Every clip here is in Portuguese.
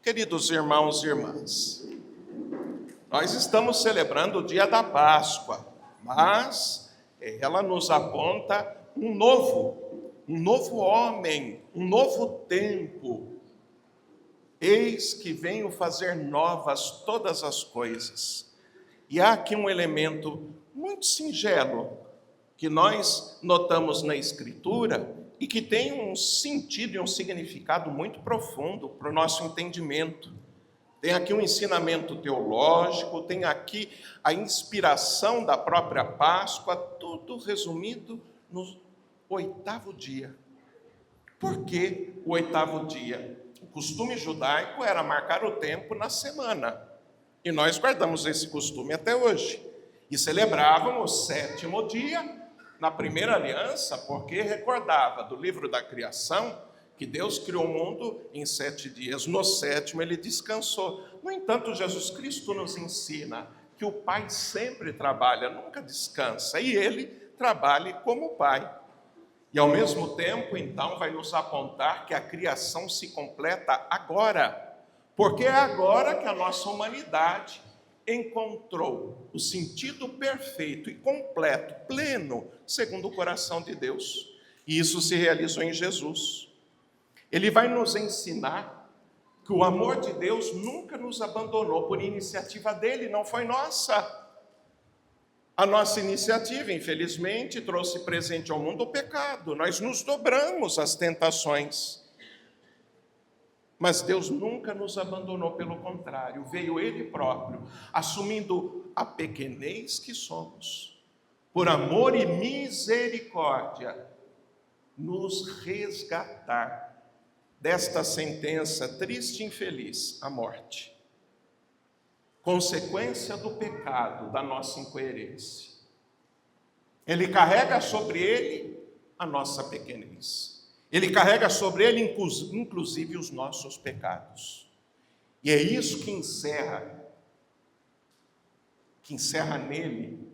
Queridos irmãos e irmãs, nós estamos celebrando o dia da Páscoa, mas ela nos aponta um novo homem, um novo tempo. Eis que venho fazer novas todas as coisas. E há aqui um elemento muito singelo que nós notamos na Escritura e que tem um sentido e um significado muito profundo para o nosso entendimento. Tem aqui um ensinamento teológico, tem aqui a inspiração da própria Páscoa, tudo resumido no 8º dia. Por que o 8º dia? O costume judaico era marcar o tempo na semana. E nós guardamos esse costume até hoje. E celebrávamos o 7º dia, na primeira aliança, porque recordava do livro da criação que Deus criou o mundo em 7 dias. No 7º ele descansou. No entanto, Jesus Cristo nos ensina que o Pai sempre trabalha, nunca descansa. E ele trabalha como Pai. E ao mesmo tempo, então, vai nos apontar que a criação se completa agora. Porque é agora que a nossa humanidade encontrou o sentido perfeito e completo, pleno, segundo o coração de Deus. E isso se realizou em Jesus. Ele vai nos ensinar que o amor de Deus nunca nos abandonou por iniciativa dele, não foi nossa. A nossa iniciativa, infelizmente, trouxe presente ao mundo o pecado. Nós nos dobramos às tentações. Mas Deus nunca nos abandonou, pelo contrário, veio Ele próprio, assumindo a pequenez que somos, por amor e misericórdia, nos resgatar desta sentença triste e infeliz, a morte. Consequência do pecado, da nossa incoerência. Ele carrega sobre ele a nossa pequenez. Ele carrega sobre ele, inclusive, os nossos pecados. E é isso que encerra nele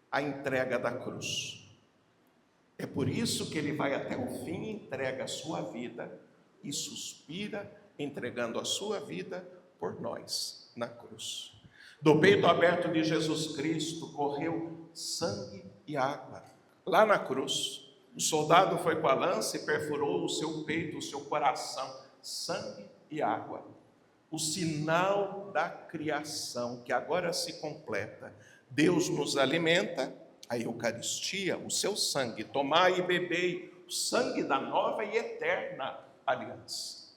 a entrega da cruz. É por isso que ele vai até o fim e entrega a sua vida e suspira, entregando a sua vida por nós na cruz. Do peito aberto de Jesus Cristo correu sangue e água. Lá na cruz, o soldado foi com a lança e perfurou o seu peito, o seu coração, sangue e água. O sinal da criação que agora se completa. Deus nos alimenta, a Eucaristia, o seu sangue. Tomai e bebei o sangue da nova e eterna aliança.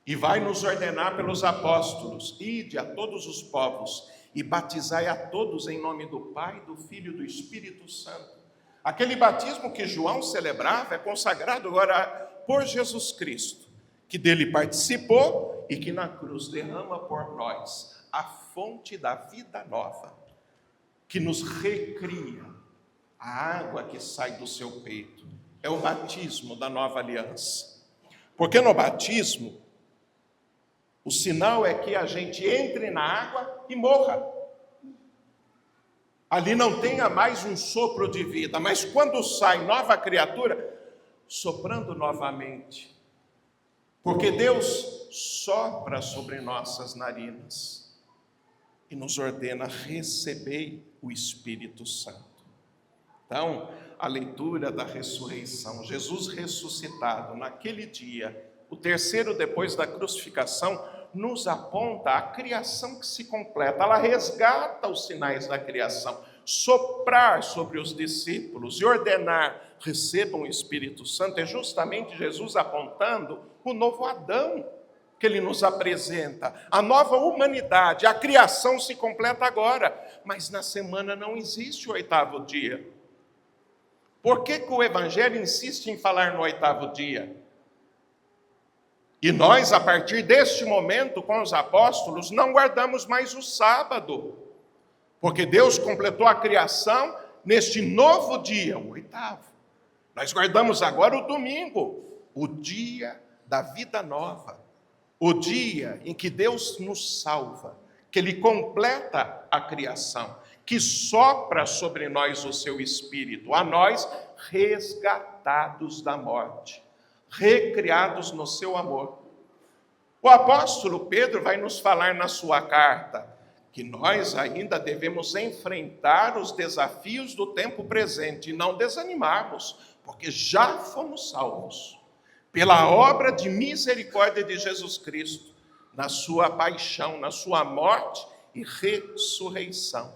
E vai nos ordenar pelos apóstolos: ide a todos os povos e batizai a todos em nome do Pai, do Filho e do Espírito Santo. Aquele batismo que João celebrava é consagrado agora por Jesus Cristo, que dele participou e que na cruz derrama por nós a fonte da vida nova, que nos recria. A água que sai do seu peito é o batismo da nova aliança. Porque no batismo, o sinal é que a gente entre na água e morra. Ali não tenha mais um sopro de vida, mas quando sai nova criatura, soprando novamente. Porque Deus sopra sobre nossas narinas e nos ordena: receber o Espírito Santo. Então, a leitura da ressurreição, Jesus ressuscitado naquele dia, o 3º depois da crucificação, nos aponta a criação que se completa. Ela resgata os sinais da criação. Soprar sobre os discípulos e ordenar: recebam o Espírito Santo, é justamente Jesus apontando o novo Adão que ele nos apresenta, a nova humanidade. A criação se completa agora, mas na semana não existe o 8º dia. Por que o Evangelho insiste em falar no 8º dia? E nós, a partir deste momento, com os apóstolos, não guardamos mais o sábado, porque Deus completou a criação neste novo dia, o 8º. Nós guardamos agora o domingo, o dia da vida nova, o dia em que Deus nos salva, que Ele completa a criação, que sopra sobre nós o seu Espírito, a nós resgatados da morte, recriados no seu amor. O apóstolo Pedro vai nos falar na sua carta que nós ainda devemos enfrentar os desafios do tempo presente e não desanimarmos, porque já fomos salvos pela obra de misericórdia de Jesus Cristo, na sua paixão, na sua morte e ressurreição.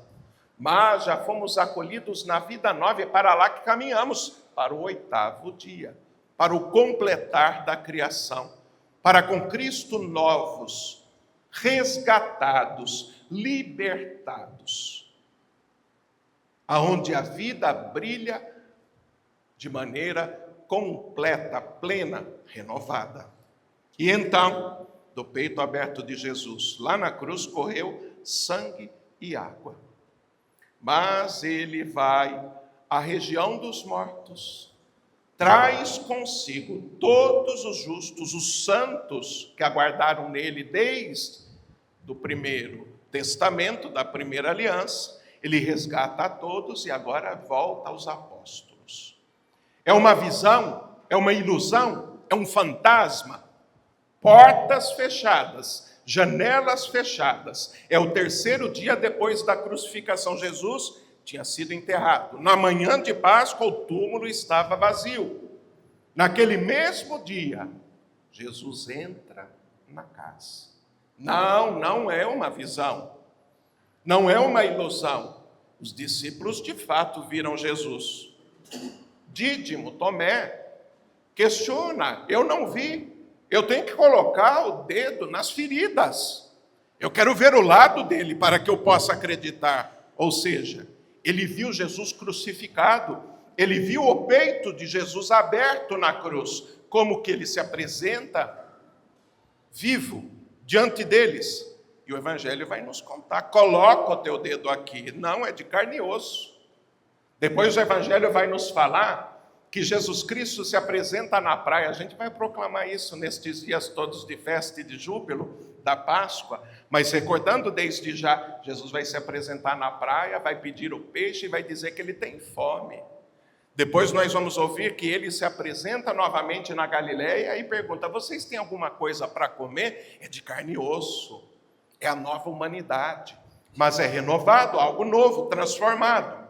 Mas já fomos acolhidos na vida nova e para lá que caminhamos, para o 8º dia, para o completar da criação, para com Cristo novos, resgatados, libertados, aonde a vida brilha de maneira completa, plena, renovada. E então, do peito aberto de Jesus, lá na cruz correu sangue e água. Mas ele vai à região dos mortos, traz consigo todos os justos, os santos que aguardaram nele desde o primeiro testamento, da primeira aliança. Ele resgata a todos e agora volta aos apóstolos. É uma visão, é uma ilusão, é um fantasma. Portas fechadas, janelas fechadas. É o 3º dia depois da crucificação. Jesus tinha sido enterrado. Na manhã de Páscoa, o túmulo estava vazio. Naquele mesmo dia, Jesus entra na casa. Não é uma visão. Não é uma ilusão. Os discípulos de fato viram Jesus. Dídimo, Tomé, questiona: eu não vi. Eu tenho que colocar o dedo nas feridas. Eu quero ver o lado dele para que eu possa acreditar. Ou seja, ele viu Jesus crucificado. Ele viu o peito de Jesus aberto na cruz. Como que ele se apresenta vivo diante deles. E o Evangelho vai nos contar. Coloca o teu dedo aqui. Não, é de carne e osso. Depois o Evangelho vai nos falar que Jesus Cristo se apresenta na praia. A gente vai proclamar isso nestes dias todos de festa e de júbilo da Páscoa. Mas recordando desde já, Jesus vai se apresentar na praia, vai pedir o peixe e vai dizer que ele tem fome. Depois nós vamos ouvir que ele se apresenta novamente na Galileia e pergunta: vocês têm alguma coisa para comer? É de carne e osso. É a nova humanidade. Mas é renovado, algo novo, transformado.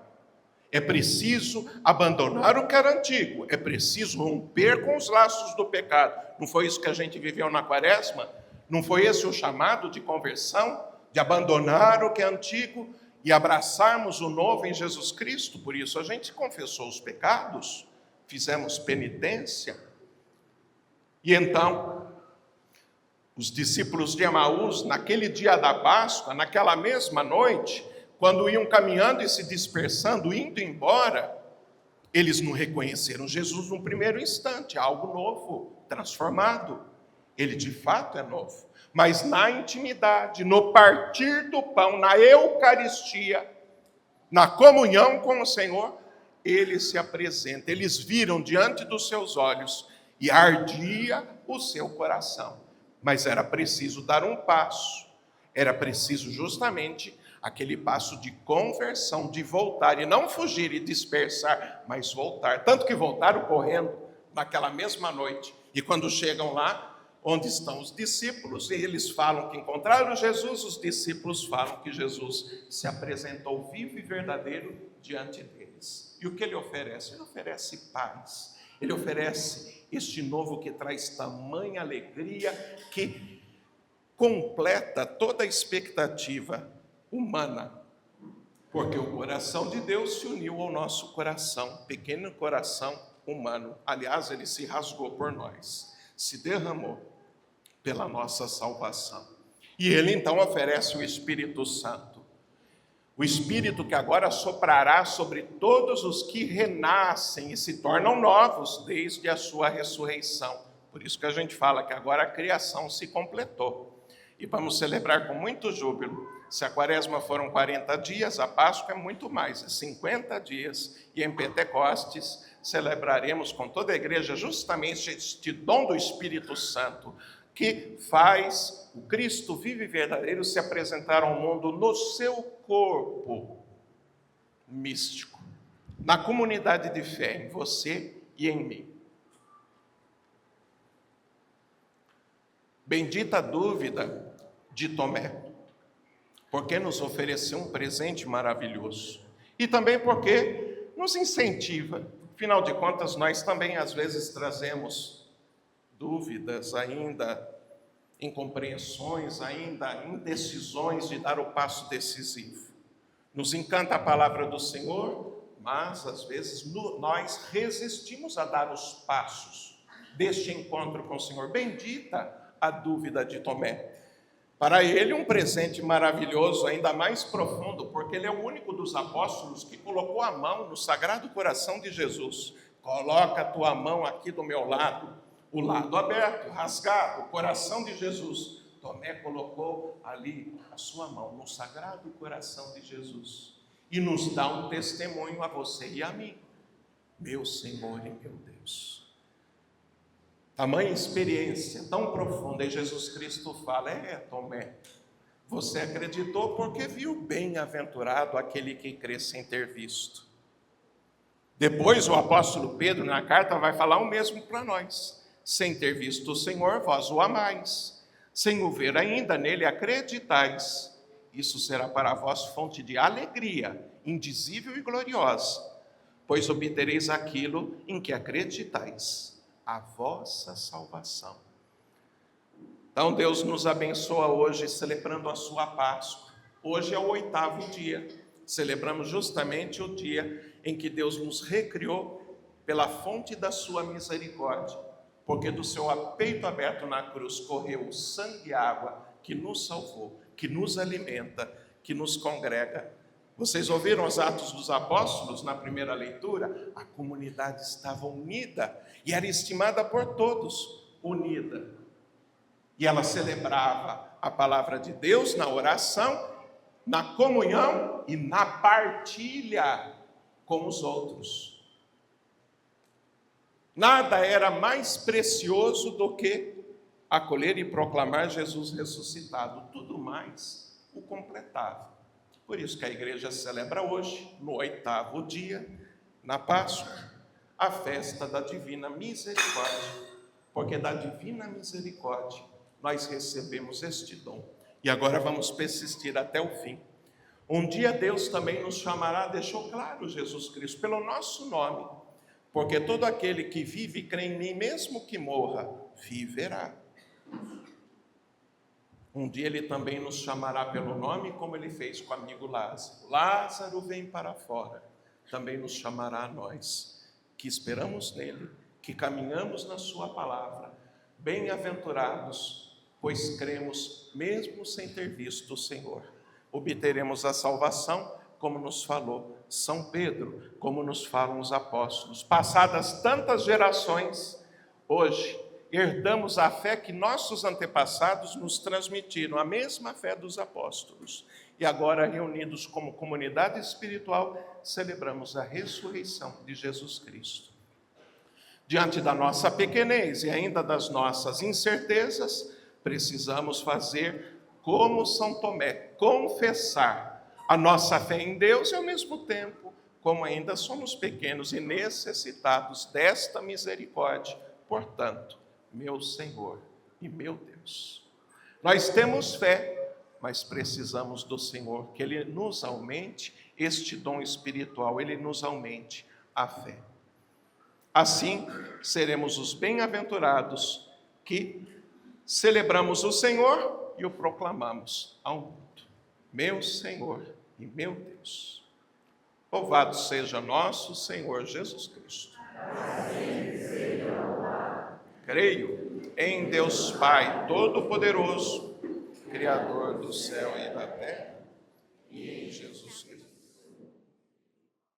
É preciso abandonar o que era antigo. É preciso romper com os laços do pecado. Não foi isso que a gente viveu na Quaresma? Não foi esse o chamado de conversão? De abandonar o que é antigo e abraçarmos o novo em Jesus Cristo? Por isso a gente confessou os pecados, fizemos penitência. E então, os discípulos de Emaús, naquele dia da Páscoa, naquela mesma noite, quando iam caminhando e se dispersando, indo embora, eles não reconheceram Jesus no primeiro instante, algo novo, transformado. Ele de fato é novo. Mas na intimidade, no partir do pão, na Eucaristia, na comunhão com o Senhor, ele se apresenta. Eles viram diante dos seus olhos e ardia o seu coração. Mas era preciso dar um passo. Era preciso justamente aquele passo de conversão, de voltar, e não fugir e dispersar, mas voltar. Tanto que voltaram correndo naquela mesma noite. E quando chegam lá, onde estão os discípulos, e eles falam que encontraram Jesus, os discípulos falam que Jesus se apresentou vivo e verdadeiro diante deles. E o que ele oferece? Ele oferece paz. Ele oferece este novo que traz tamanha alegria, que completa toda a expectativa humana, porque o coração de Deus se uniu ao nosso coração, pequeno coração humano. Aliás, ele se rasgou por nós, se derramou pela nossa salvação. E ele então oferece o Espírito Santo, o Espírito que agora soprará sobre todos os que renascem e se tornam novos desde a sua ressurreição. Por isso que a gente fala que agora a criação se completou. E vamos celebrar com muito júbilo. Se a Quaresma foram 40 dias, a Páscoa é muito mais, é 50 dias. E em Pentecostes celebraremos com toda a igreja justamente este dom do Espírito Santo, que faz o Cristo vivo e verdadeiro se apresentar ao mundo no seu corpo místico, na comunidade de fé, em você e em mim. Bendita a dúvida de Tomé, porque nos ofereceu um presente maravilhoso. E também porque nos incentiva. Afinal de contas, nós também às vezes trazemos dúvidas ainda, incompreensões, ainda indecisões de dar o passo decisivo. Nos encanta a palavra do Senhor, mas às vezes nós resistimos a dar os passos deste encontro com o Senhor. Bendita a dúvida de Tomé. Para ele, um presente maravilhoso, ainda mais profundo, porque ele é o único dos apóstolos que colocou a mão no Sagrado Coração de Jesus. Coloca a tua mão aqui do meu lado, o lado aberto, rasgado, o coração de Jesus. Tomé colocou ali a sua mão no Sagrado Coração de Jesus e nos dá um testemunho a você e a mim. Meu Senhor e meu Deus. Tamanha experiência tão profunda, e Jesus Cristo fala: Tomé, você acreditou porque viu, bem-aventurado aquele que crê sem ter visto. Depois o apóstolo Pedro na carta vai falar o mesmo para nós: sem ter visto o Senhor, vós o amais, sem o ver ainda, nele acreditais. Isso será para vós fonte de alegria, indizível e gloriosa, pois obtereis aquilo em que acreditais, a vossa salvação. Então Deus nos abençoa hoje celebrando a sua Páscoa. Hoje é o 8º dia. Celebramos justamente o dia em que Deus nos recriou pela fonte da sua misericórdia, porque do seu peito aberto na cruz correu sangue e água que nos salvou, que nos alimenta, que nos congrega. Vocês ouviram os Atos dos Apóstolos na primeira leitura? A comunidade estava unida e era estimada por todos, unida. E ela celebrava a palavra de Deus na oração, na comunhão e na partilha com os outros. Nada era mais precioso do que acolher e proclamar Jesus ressuscitado. Tudo mais o completava. Por isso que a igreja celebra hoje, no 8º dia, na Páscoa, a festa da Divina Misericórdia. Porque da Divina Misericórdia nós recebemos este dom. E agora vamos persistir até o fim. Um dia Deus também nos chamará, deixou claro Jesus Cristo, pelo nosso nome. Porque todo aquele que vive e crê em mim, mesmo que morra, viverá. Um dia ele também nos chamará pelo nome, como ele fez com o amigo Lázaro. Lázaro, vem para fora. Também nos chamará a nós, que esperamos nele, que caminhamos na sua palavra. Bem-aventurados, pois cremos mesmo sem ter visto o Senhor. Obteremos a salvação, como nos falou São Pedro, como nos falam os apóstolos. Passadas tantas gerações, hoje herdamos a fé que nossos antepassados nos transmitiram, a mesma fé dos apóstolos. E agora, reunidos como comunidade espiritual, celebramos a ressurreição de Jesus Cristo. Diante da nossa pequenez e ainda das nossas incertezas, precisamos fazer como São Tomé, confessar a nossa fé em Deus e, ao mesmo tempo, como ainda somos pequenos e necessitados desta misericórdia. Portanto, meu Senhor e meu Deus, nós temos fé, mas precisamos do Senhor, que Ele nos aumente este dom espiritual, Ele nos aumente a fé. Assim, seremos os bem-aventurados que celebramos o Senhor e o proclamamos ao mundo. Meu Senhor e meu Deus. Louvado seja nosso Senhor Jesus Cristo. Creio em Deus Pai Todo-Poderoso, Criador do céu e da terra, e em Jesus Cristo,